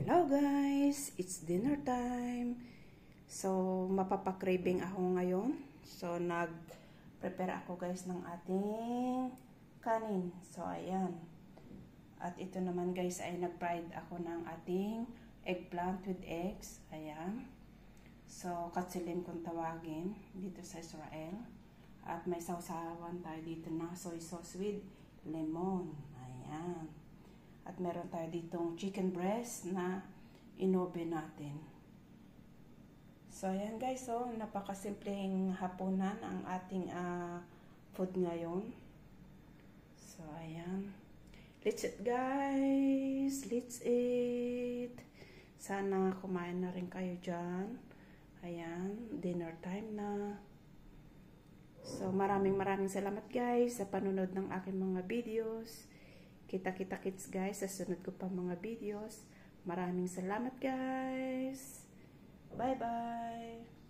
Hello guys, it's dinner time. So, mapapakraving ako ngayon. So, nag-prepare ako guys ng ating kanin. So, ayan. At ito naman guys ay nag-fried ako ng ating eggplant with eggs. Ayan. So, katsilim kung tawagin dito sa Israel. At may sausawan tayo dito na soy sauce with lemon. Ayan. At meron tayo ditong chicken breast na inoven natin. So, ayan guys. So, napakasimpleng hapunan ang ating food ngayon. So, ayan. Let's eat guys. Let's eat. Sana kumain na rin kayo dyan. Ayan. Dinner time na. So, maraming salamat guys sa panunod ng aking mga videos. Kita-kita kits guys sa sunod ko pa mga videos. Maraming salamat guys. Bye-bye.